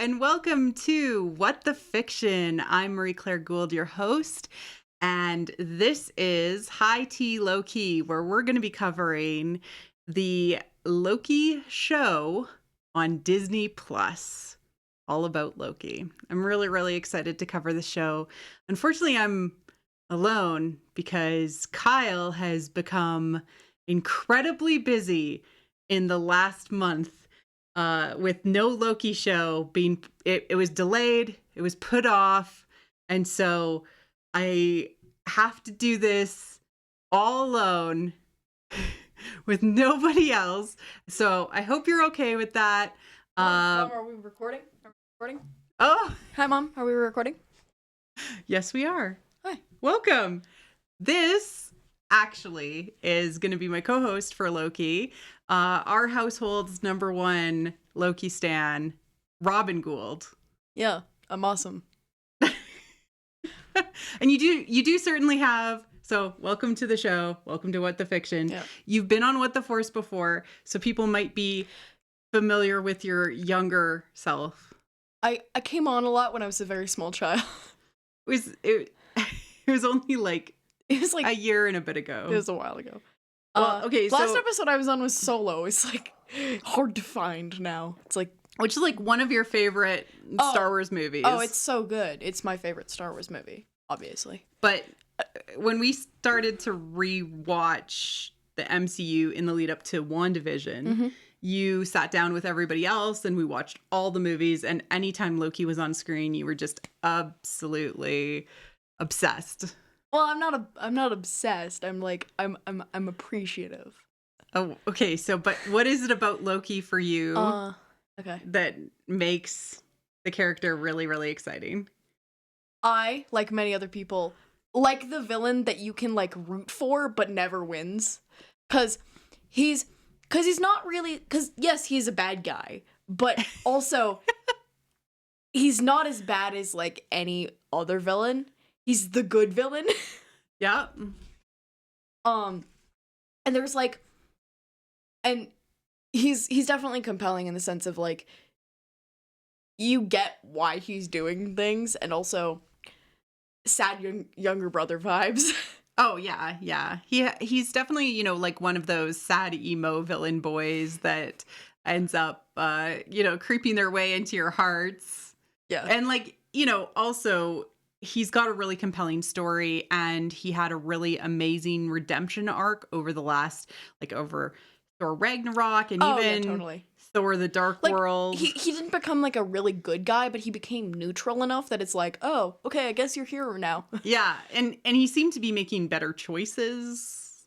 and welcome to What the Fiction. I'm Marie-Claire Gould, your host, and this is High Tea, Low Key, where we're going to be covering the Loki show on Disney Plus. All about Loki. I'm really excited to cover the show. Unfortunately, I'm alone because Kyle has become incredibly busy in the last month with no Loki show being, it was delayed, it was put off, and so I have to do this all alone with nobody else. So I hope you're okay with that. Mom, are we recording? Oh, hi, Mom. Are we recording? Yes, we are. Hi. Welcome. This actually is going to be my co-host for Loki. Our household's number one Loki stan, Robin Gould. Yeah, I'm awesome. And you do certainly have. So welcome to the show. Welcome to What the Fiction. Yeah. You've been on What the Force before, so people might be familiar with your younger self. I came on a lot when I was a very small child. It was only like It was like a year and a bit ago. It was a while ago. Well, okay, last so episode I was on was Solo. It's like hard to find now. It's like, which is like one of your favorite Star Wars movies. oh, it's so good. It's my favorite Star Wars movie, obviously. But when we started to rewatch the MCU in the lead up to WandaVision, you sat down with everybody else and we watched all the movies, and anytime Loki was on screen, you were just absolutely obsessed. Well, I'm not obsessed. I'm appreciative. Oh, okay. So, but what is it about Loki for you that makes the character really exciting? I, like many other people, like the villain that you can like root for but never wins. Cause he's not really, cause yes, he's a bad guy, but also he's not as bad as like any other villain. He's the good villain. Yeah. And there's like, and he's definitely compelling in the sense of like, you get why he's doing things, and also sad younger brother vibes. Oh yeah. He's definitely, you know, like one of those sad emo villain boys that ends up creeping their way into your hearts. Yeah. And like, you know, also he's got a really compelling story, and he had a really amazing redemption arc over the last, like, over Thor Ragnarok and even totally. Thor the Dark World. He didn't become like a really good guy, but he became neutral enough that it's like, oh, okay, I guess you're hero now. Yeah, and he seemed to be making better choices,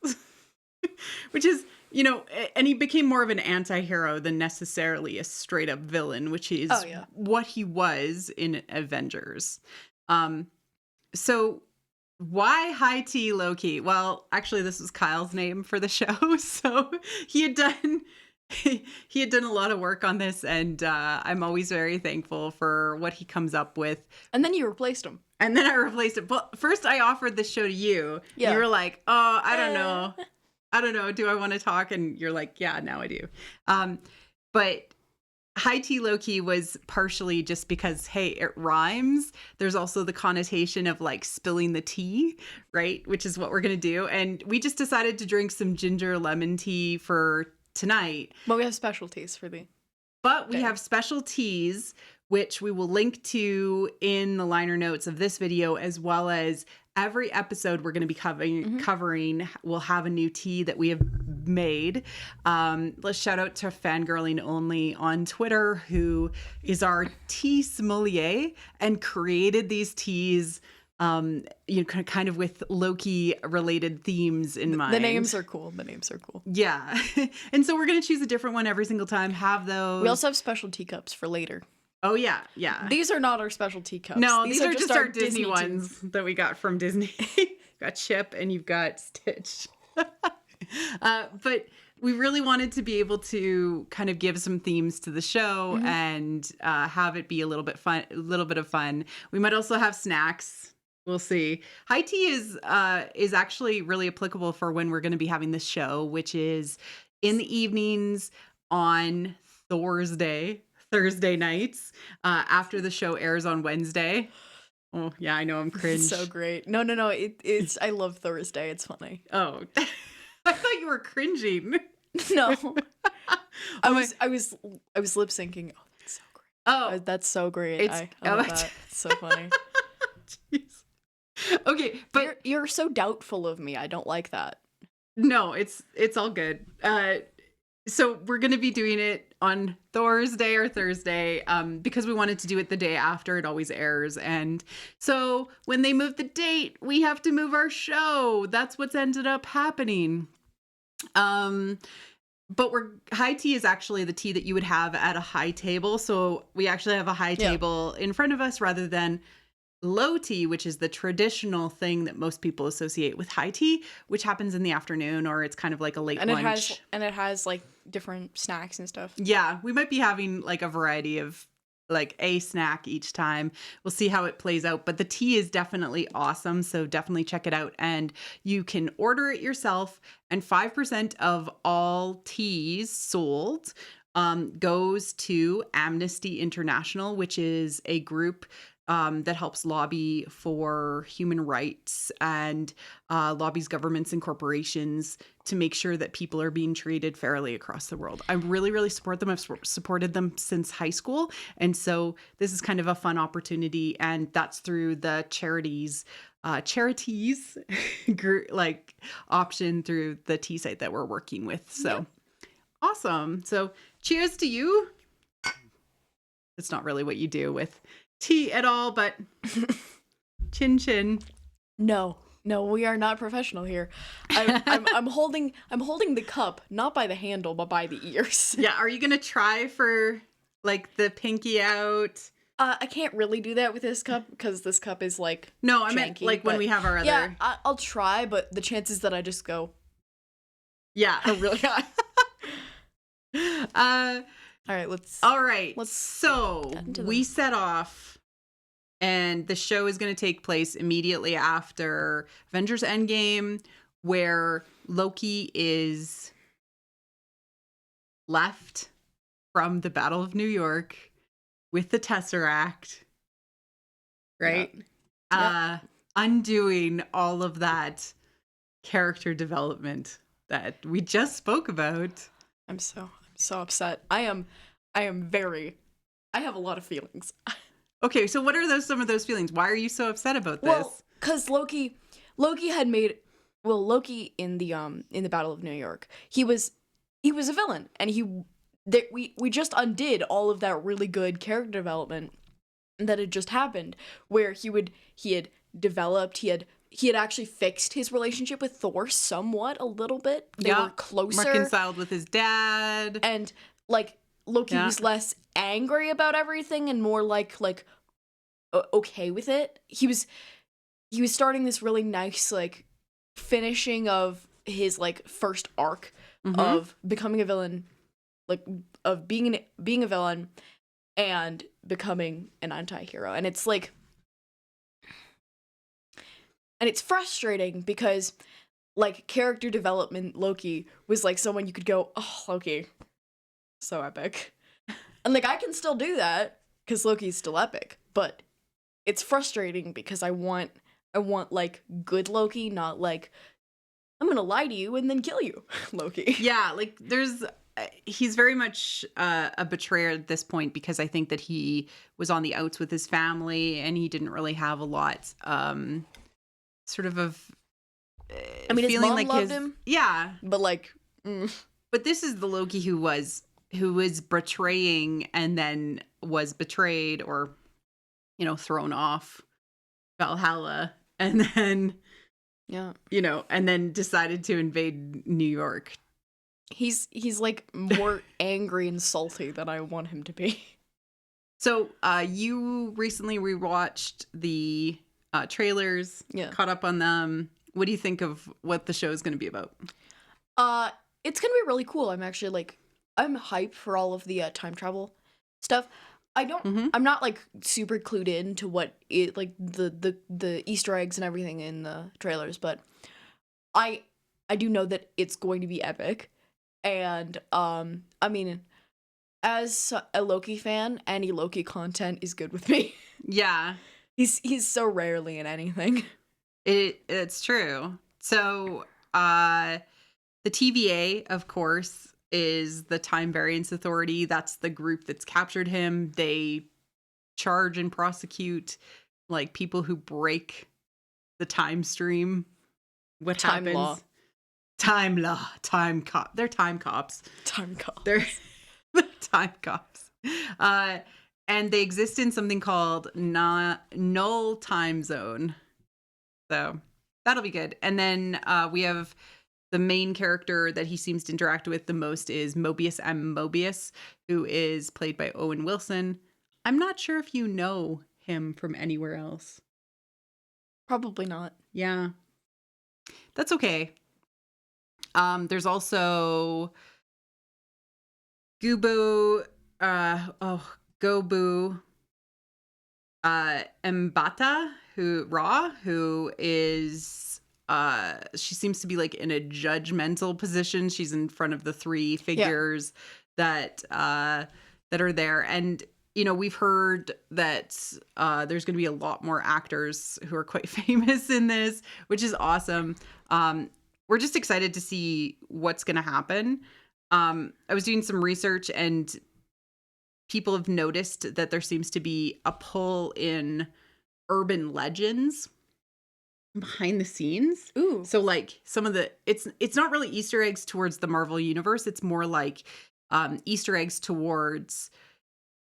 which is, you know, and he became more of an anti-hero than necessarily a straight up villain, which is what he was in Avengers. So why High Tea, Low Key? Well, actually, this was Kyle's name for the show, so he had done a lot of work on this, and I'm always very thankful for what he comes up with. And then you replaced him. And then I replaced it. But first, I offered the show to you. Yeah. You were like, "Oh, I don't know. Do I want to talk?" And you're like, "Yeah, now I do." But High Tea, Low Key was partially just because, hey, it rhymes. There's also the connotation of like spilling the tea, right? Which is what we're going to do. And we just decided to drink some ginger lemon tea for tonight. But we have specialties for the But we have special teas, which we will link to in the liner notes of this video, as well as every episode we're going to be covering will have a new tea that we have made. Let's shout out to Fangirling Only on Twitter, who is our tea sommelier and created these teas, kind of with Loki related themes in mind. The names are cool. Yeah. And so we're going to choose a different one every single time, have those. We also have special teacups for later. Oh, yeah. These are not our special teacups. No, these are just our Disney ones that we got from Disney. You've got Chip and you've got Stitch. But we really wanted to be able to kind of give some themes to the show and have it be a little bit of fun. We might also have snacks. We'll see. High tea is actually really applicable for when we're going to be having this show, which is in the evenings on Thursday, Thursday nights after the show airs on Wednesday. Oh, yeah, I know I'm cringe. It's so great. No. It's I love Thursday. It's funny. Oh, I thought you were cringing. No. I was lip syncing. Oh, that's so great. Oh, that's so great. I love that. It's so funny. Jeez. Okay, but you're so doubtful of me. I don't like that. No, it's all good. So we're going to be doing it on Thursday or Thursday because we wanted to do it the day after it always airs. And so when they move the date, we have to move our show. That's what's ended up happening. But high tea is actually the tea that you would have at a high table. So we actually have a high table in front of us rather than low tea, which is the traditional thing that most people associate with high tea, which happens in the afternoon or it's kind of like a late lunch. It has like different snacks and stuff. Yeah, we might be having like a variety of like a snack each time. We'll see how it plays out, but the tea is definitely awesome, so definitely check it out. And you can order it yourself, and 5% of all teas sold goes to Amnesty International, which is a group that helps lobby for human rights and lobbies governments and corporations to make sure that people are being treated fairly across the world. I really, really support them. I've supported them since high school. And so this is kind of a fun opportunity. And that's through the charities group, like option through the tea site that we're working with. So awesome. So cheers to you. It's not really what you do with tea at all, but chin chin. No, we are not professional here. I'm holding the cup not by the handle but by the ears. Yeah, are you gonna try for like the pinky out? I can't really do that with this cup because this cup is like no, I janky, meant like when we have our other. Yeah, I'll try, but the chances that I just go, yeah, are really high. All right. So we set off, and the show is going to take place immediately after Avengers Endgame, where Loki is left from the Battle of New York with the Tesseract, right? Yep. Undoing all of that character development that we just spoke about. I'm so upset. I have a lot of feelings. Okay, so what are some of those feelings? Why are you so upset about this? Well, because Loki had made Loki in the Battle of New York. He was a villain, and we just undid all of that really good character development that had just happened, where he had developed, he had actually fixed his relationship with Thor somewhat, a little bit. They were closer, reconciled with his dad, and like Loki was less angry about everything and more like okay with it. He was starting this really nice like finishing of his like first arc of becoming a villain, like of being a villain and becoming an anti-hero. And it's like, and it's frustrating because like character development Loki was like someone you could go, oh, Loki, so epic. And like I can still do that because Loki's still epic, but it's frustrating because I want like good Loki, not like I'm gonna lie to you and then kill you Loki. Yeah, like he's very much a betrayer at this point because I think that he was on the outs with his family and he didn't really have a lot sort of I mean, his feeling mom like loved him. Yeah. But like But this is the Loki who was betraying and then was betrayed or thrown off Valhalla and then and then decided to invade New York. He's like more angry and salty than I want him to be. So you recently rewatched the trailers, caught up on them. What do you think of what the show is going to be about? It's going to be really cool. I'm actually I'm hyped for all of the time travel stuff. I'm not like super clued in to what it like the Easter eggs and everything in the trailers, but I do know that it's going to be epic. And I mean, as a Loki fan, any Loki content is good with me. Yeah. He's so rarely in anything. It's true. So, the TVA, of course, is the Time Variance Authority. That's the group that's captured him. They charge and prosecute like people who break the time stream. What Time happens? law. Time law. Time cop. They're time cops. Time cops. They're time cops. And they exist in something called null time zone. So that'll be good. And then we have the main character that he seems to interact with the most is Mobius M. Mobius, who is played by Owen Wilson. I'm not sure if you know him from anywhere else. Probably not. Yeah. That's okay. There's also Gobu Mbata, who is she seems to be like in a judgmental position. She's in front of the three figures that are there. And you know, we've heard that there's going to be a lot more actors who are quite famous in this, which is awesome. We're just excited to see what's going to happen. I was doing some research, and people have noticed that there seems to be a pull in urban legends behind the scenes. Ooh. So like some of the it's not really Easter eggs towards the Marvel universe. It's more like Easter eggs towards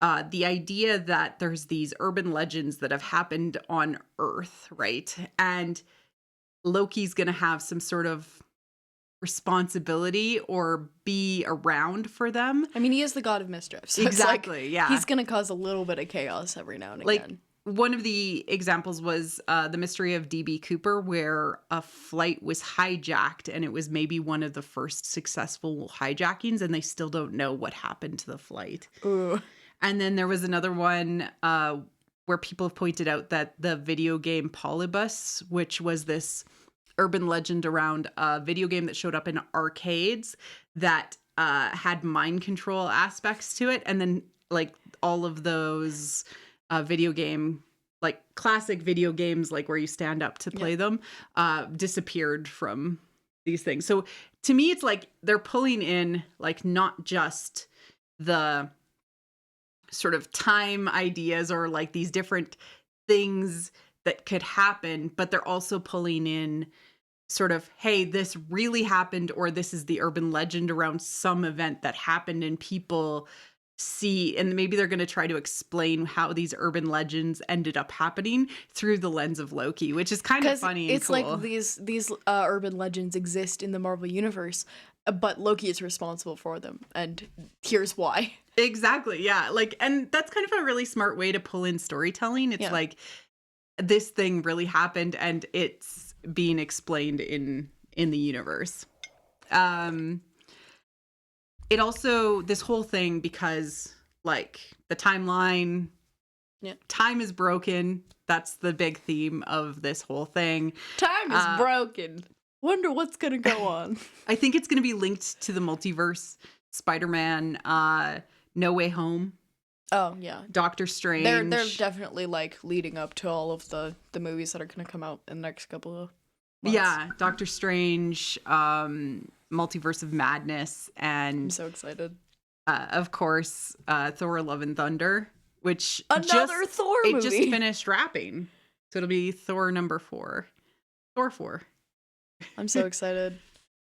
the idea that there's these urban legends that have happened on Earth, right? And Loki's going to have some sort of responsibility or be around for them. I mean, he is the god of mischief. So Exactly, it's like, yeah. He's going to cause a little bit of chaos every now and again. One of the examples was the mystery of DB Cooper, where a flight was hijacked, and it was maybe one of the first successful hijackings, and they still don't know what happened to the flight. Ooh. And then there was another one where people have pointed out that the video game Polybus, which was this urban legend around a video game that showed up in arcades that had mind control aspects to it. And then like all of those video game, like classic video games, like where you stand up to play them, disappeared from these things. So to me, it's like they're pulling in like not just the sort of time ideas or like these different things that could happen, but they're also pulling in sort of, hey, this really happened, or this is the urban legend around some event that happened, and people see, and maybe they're going to try to explain how these urban legends ended up happening through the lens of Loki, which is kind of funny and cool. It's like these urban legends exist in the Marvel universe, but Loki is responsible for them, and here's why. Exactly, yeah. Like, and that's kind of a really smart way to pull in storytelling. It's like, this thing really happened, and it's being explained in the universe. It also, this whole thing, because like the timeline, time is broken. That's the big theme of this whole thing. Time is broken. Wonder what's gonna go on. I think it's gonna be linked to the multiverse. Spider-Man, No Way Home. Oh yeah, Doctor Strange. They're definitely like leading up to all of the movies that are gonna come out in the next couple of months. Yeah, Doctor Strange, Multiverse of Madness, and I'm so excited. Of course, Thor: Love and Thunder, which another Thor movie. It just finished wrapping, so it'll be Thor number 4. Thor 4. I'm so excited.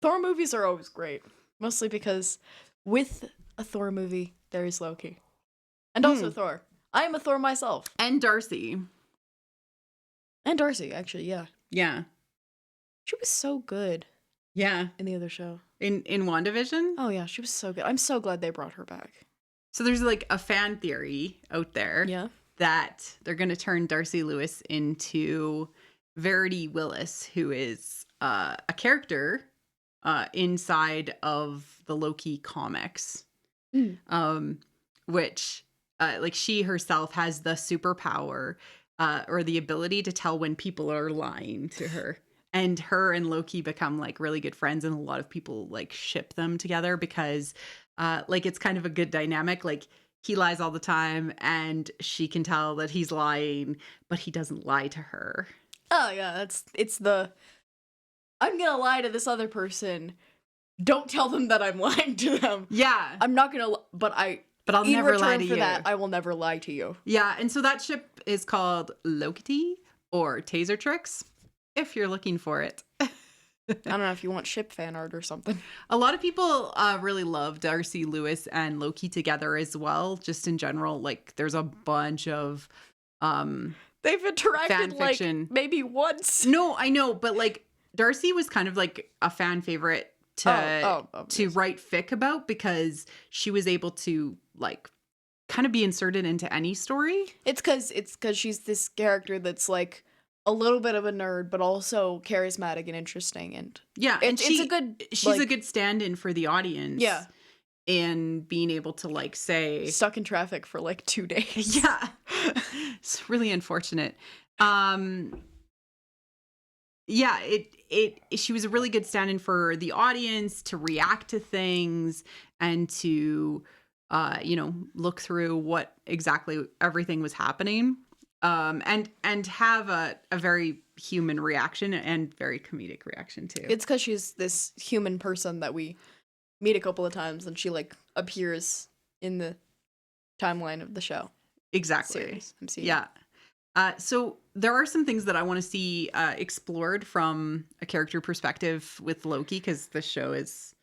Thor movies are always great, mostly because with a Thor movie there is Loki, and also Thor. I am a Thor myself, and Darcy, actually, yeah. She was so good. Yeah. In the other show. In WandaVision? Oh yeah, she was so good. I'm so glad they brought her back. So there's like a fan theory out there that they're going to turn Darcy Lewis into Verity Willis, who is a character inside of the Loki comics. Which like she herself has the superpower or the ability to tell when people are lying to her. And her and Loki become like really good friends, and a lot of people like ship them together because like it's kind of a good dynamic. Like he lies all the time and she can tell that he's lying, but he doesn't lie to her. Oh yeah, it's the I'm gonna lie to this other person. Don't tell them that I'm lying to them. Yeah. I'm not gonna, but I'll in never lie return to for you. that, I will never lie to you. Yeah, and so that ship is called Loki or Taser Tricks, if you're looking for it. I don't know if you want ship fan art or something. A lot of people really love Darcy Lewis and Loki together as well. Just in general, like there's a bunch of they've interacted fan like fiction. maybe once. No, I know, but like Darcy was kind of like a fan favorite to write fic about because she was able to like kind of be inserted into any story. It's because she's this character that's like a little bit of a nerd, but also charismatic and interesting, and yeah, she's a good stand-in for the audience. Yeah, and being able to like say stuck in traffic for like 2 days. Yeah, it's really unfortunate. Yeah, she was a really good stand-in for the audience to react to things and to look through what exactly everything was happening, and have a very human reaction and very comedic reaction too. It's because she's this human person that we meet a couple of times, and she like appears in the timeline of the show. Exactly. Series. I'm seeing. Yeah. So there are some things that I want to see explored from a character perspective with Loki, because the show is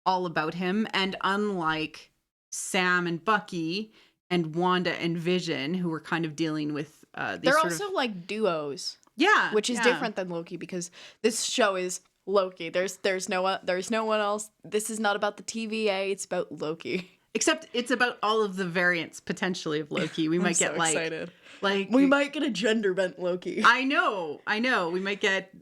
all about him. And unlike Sam and Bucky and Wanda and Vision, who were kind of dealing with they're also like duos. Yeah, which is different than Loki, because this show is Loki. There's no one else. This is not about the TVA. It's about Loki. Except it's about all of the variants potentially of Loki. We might get so excited. Like we might get a gender bent Loki. I know. We might get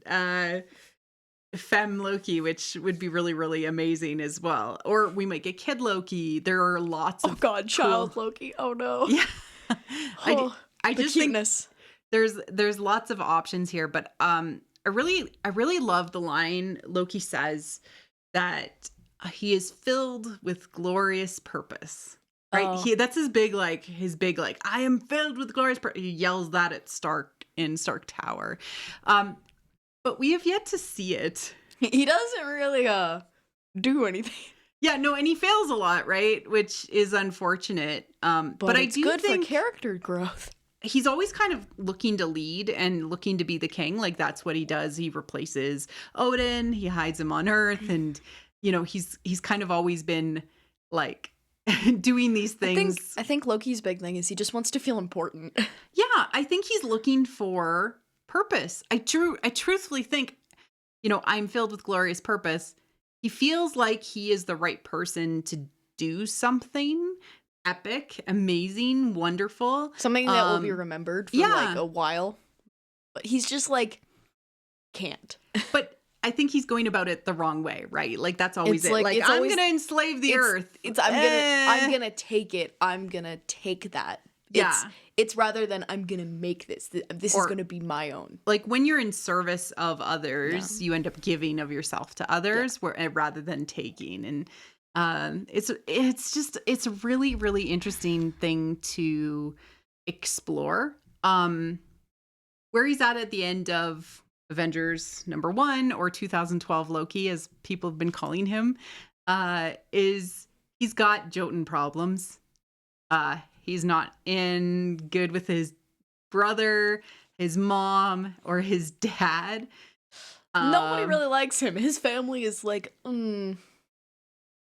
femme Loki, which would be really, really amazing as well. Or we might get kid Loki. There are lots of child Loki. Oh no. Yeah. I the just cuteness. think there's lots of options here, but I really love the line Loki says that he is filled with glorious purpose. Right? Oh. That's his big I am filled with glorious purpose. He yells that at Stark Tower. But we have yet to see it. He doesn't really do anything. Yeah, no, and he fails a lot, right? Which is unfortunate. But I do good think for character growth. He's always kind of looking to lead and looking to be the king. Like that's what he does. He replaces Odin. He hides him on Earth, and he's kind of always been like doing these things. I think Loki's big thing is he just wants to feel important. Yeah, I think he's looking for purpose. I truthfully think, I'm filled with glorious purpose. He feels like he is the right person to do something epic, amazing, wonderful. Something that will be remembered for like a while. But he's just like, can't. But I think he's going about it the wrong way, right? Like that's always it's it. Like I'm always, gonna enslave the earth. I'm gonna take it. I'm gonna take that. Yeah. It's rather than I'm gonna make this. This is gonna be my own. Like when you're in service of others, you end up giving of yourself to others rather than taking. And it's a really, really interesting thing to explore. Where he's at the end of Avengers #1 or 2012 Loki, as people have been calling him, is he's got Jotun problems. He's not in good with his brother, his mom, or his dad. Nobody really likes him. His family is like,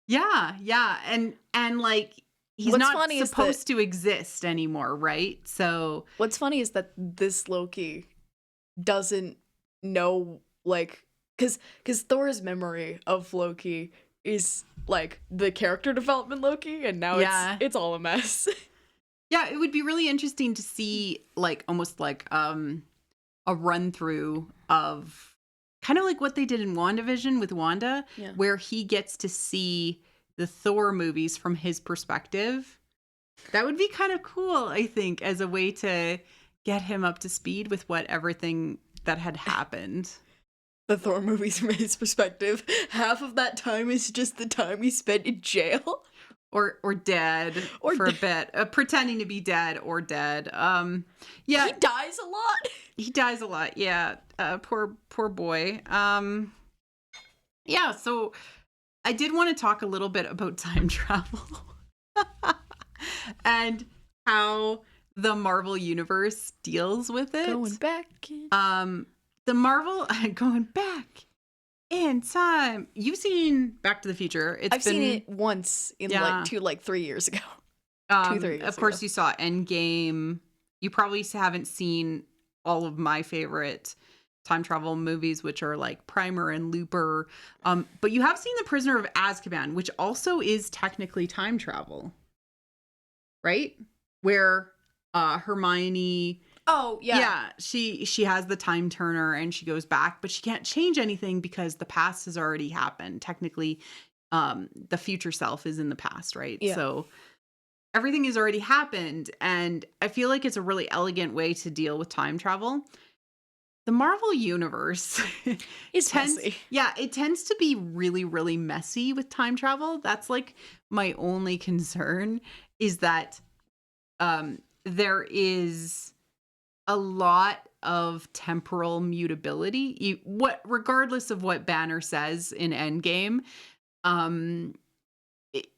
Yeah, and like he's not supposed to exist anymore, right? So what's funny is that this Loki doesn't know, like, because Thor's memory of Loki is like the character development Loki, and now it's all a mess. Yeah, it would be really interesting to see like almost like a run through of kind of like what they did in WandaVision with Wanda, where he gets to see the Thor movies from his perspective. That would be kind of cool, I think, as a way to get him up to speed with everything that had happened. the Thor movies from his perspective. Half of that time is just the time he spent in jail. Or dead for a bit. Pretending to be dead or dead. Yeah. He dies a lot. He dies a lot, yeah. Poor boy. Yeah, so I did want to talk a little bit about time travel. And how the Marvel universe deals with it. Going back. The Marvel going back in time. You've seen Back to the Future. I've seen it once in like 3 years ago. 2-3 years Of course, ago. you saw Endgame. You probably haven't seen all of my favorite time travel movies, which are like Primer and Looper. But you have seen The Prisoner of Azkaban, which also is technically time travel, right? Where Hermione. Oh, yeah. Yeah, she has the time turner and she goes back, but she can't change anything because the past has already happened. Technically, the future self is in the past, right? Yeah. So everything has already happened, and I feel like it's a really elegant way to deal with time travel. The Marvel universe It's messy. Yeah, it tends to be really, really messy with time travel. That's like my only concern, is that there is a lot of temporal mutability. Regardless of what Banner says in Endgame,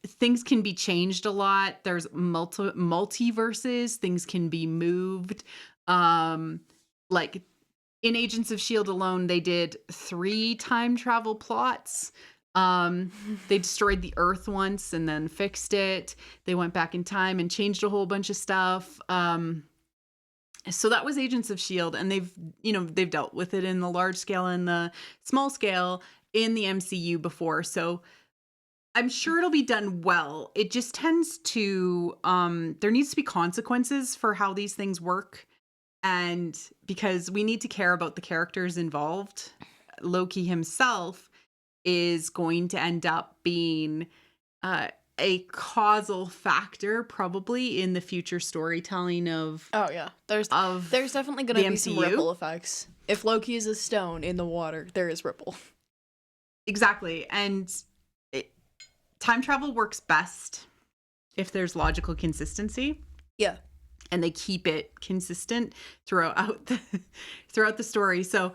things can be changed a lot. There's multiverses. Things can be moved. Like in Agents of S.H.I.E.L.D. alone, they did 3 time travel plots. They destroyed the Earth once and then fixed it. They went back in time and changed a whole bunch of stuff. So that was Agents of S.H.I.E.L.D. and they've dealt with it in the large scale and the small scale in the MCU before. So I'm sure it'll be done well. It just tends to there needs to be consequences for how these things work, and because we need to care about the characters involved. Loki himself is going to end up being a causal factor probably in the future storytelling of there's definitely going to be some ripple effects. If Loki is a stone in the water, there is ripple. Exactly. And time travel works best if there's logical consistency. Yeah. And they keep it consistent throughout the story. So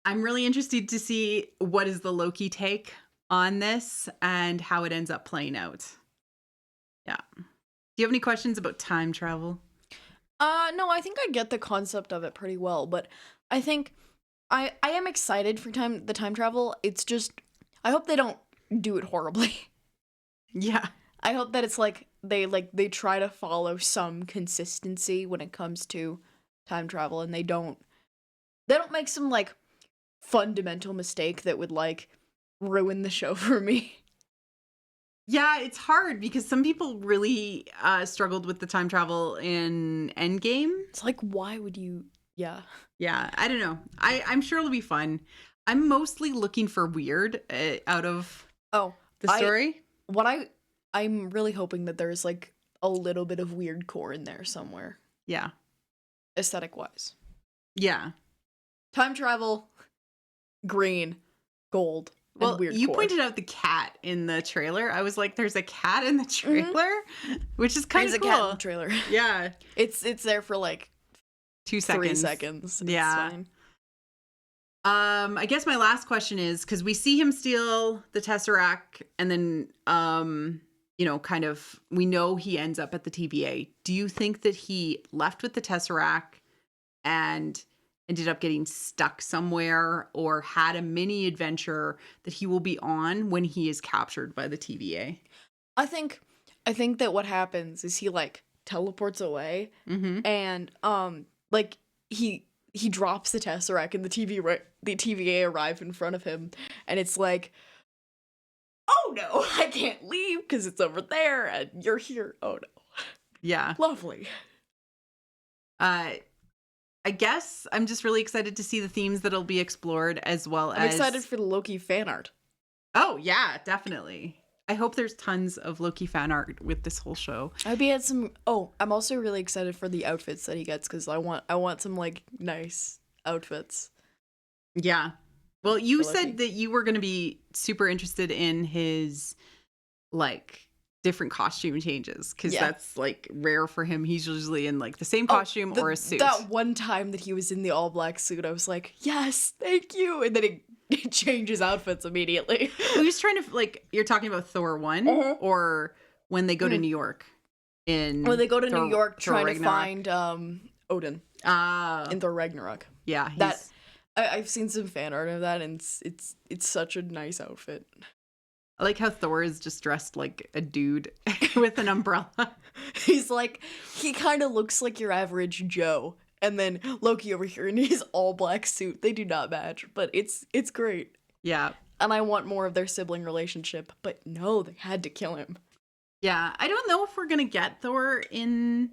I'm really interested to see what is the Loki take on this and how it ends up playing out. Yeah. Do you have any questions about time travel? No, I think I get the concept of it pretty well, but I think I am excited for the time travel. It's just I hope they don't do it horribly. Yeah. I hope that it's like they try to follow some consistency when it comes to time travel, and they don't make some like fundamental mistake that would like ruin the show for me. Yeah, it's hard because some people really struggled with the time travel in Endgame. It's like, why would you? Yeah. Yeah, I don't know. I'm sure it'll be fun. I'm mostly looking for weird out of the story. I'm really hoping that there's like a little bit of weird core in there somewhere. Yeah. Aesthetic wise. Yeah. Time travel, green, gold. Well, weird you core. pointed out the cat in the trailer. I was like, there's a cat in the trailer, which is kind of cool. There's a cat in the trailer. Yeah. It's there for like 2 seconds. 3 seconds. Yeah. It's fine. I guess my last question is, because we see him steal the Tesseract and then, kind of, we know he ends up at the TVA. Do you think that he left with the Tesseract and ended up getting stuck somewhere, or had a mini adventure that he will be on when he is captured by the TVA? I think that what happens is he like teleports away, and like he drops the Tesseract and the TVA arrive in front of him, and it's like, oh no, I can't leave because it's over there and you're here. Oh no. Yeah. Lovely. I guess I'm just really excited to see the themes that'll be explored, as well as... I'm excited for the Loki fan art. Oh, yeah, definitely. I hope there's tons of Loki fan art with this whole show. I hope he had some... Oh, I'm also really excited for the outfits that he gets, because I want some, like, nice outfits. Yeah. Well, you for Loki. said that you were going to be super interested in his like different costume changes because that's like rare for him. He's usually in like the same costume or a suit. That one time that he was in the all black suit, I was like, yes, thank you. And then it changes outfits immediately. He was trying to like, you're talking about Thor 1 or when they go to New York? When they go to New York Thor trying Ragnarok? to find Odin in Thor Ragnarok. Yeah, I've seen some fan art of that, and it's such a nice outfit. I like how Thor is just dressed like a dude with an umbrella. He's like, he kind of looks like your average Joe. And then Loki over here in his all black suit. They do not match, but it's great. Yeah. And I want more of their sibling relationship, but no, they had to kill him. Yeah, I don't know if we're going to get Thor in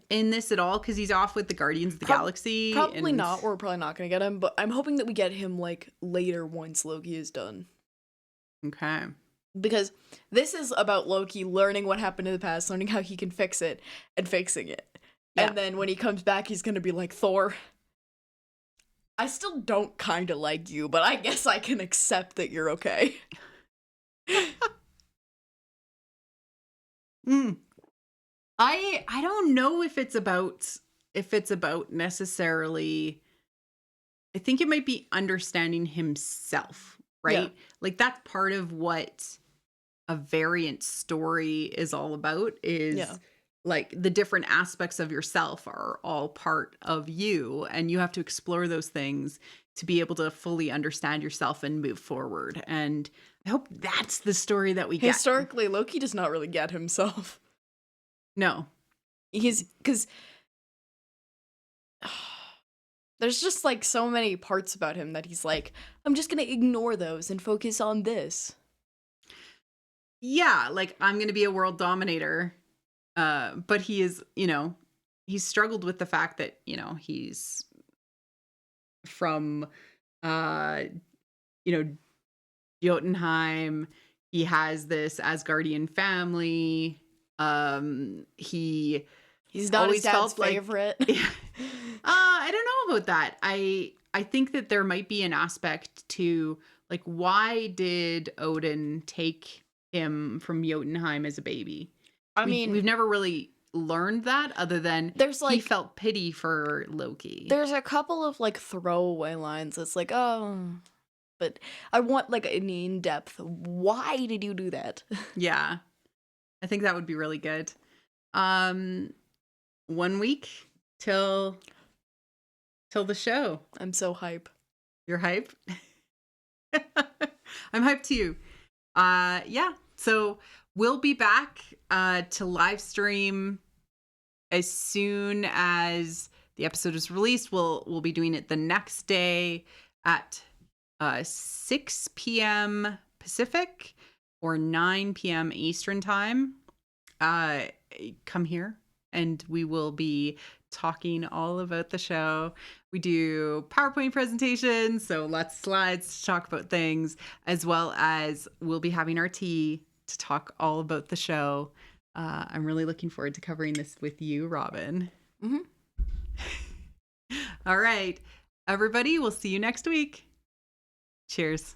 this at all because he's off with the Guardians of the Galaxy. Probably not. We're probably not going to get him, but I'm hoping that we get him like later once Loki is done. Okay. Because this is about Loki learning what happened in the past, learning how he can fix it, and fixing it. Yeah. And then when he comes back, he's going to be like, Thor, I still don't kind of like you, but I guess I can accept that you're okay. I don't know if it's about necessarily. I think it might be understanding himself, right? Yeah. Like that's part of what a variant story is all about is like the different aspects of yourself are all part of you and you have to explore those things to be able to fully understand yourself and move forward. And I hope that's the story that we get. Historically, Loki does not really get himself. No. Because there's just like so many parts about him that he's like, I'm just going to ignore those and focus on this. Yeah, like I'm going to be a world dominator. But he is, he's struggled with the fact that, he's from, Jotunheim. He has this Asgardian family. He's not always his dad's favorite. I don't know about that. I think that there might be an aspect to like, why did Odin take him from Jotunheim as a baby? I mean, we've never really learned that other than he felt pity for Loki. There's a couple of like throwaway lines that's like, oh, but I want like an in-depth, why did you do that? Yeah. I think that would be really good. 1 week till the show. I'm so hype. You're hype? I'm hyped too. Yeah. So we'll be back to live stream as soon as the episode is released. We'll be doing it the next day at 6 p.m. Pacific or 9 p.m. Eastern time. Come here and we will be talking all about the show. We do PowerPoint presentations, so lots of slides to talk about things, as well as we'll be having our tea to talk all about the show. I'm really looking forward to covering this with you, Robin. Mm-hmm. All right, everybody, we'll see you next week. Cheers.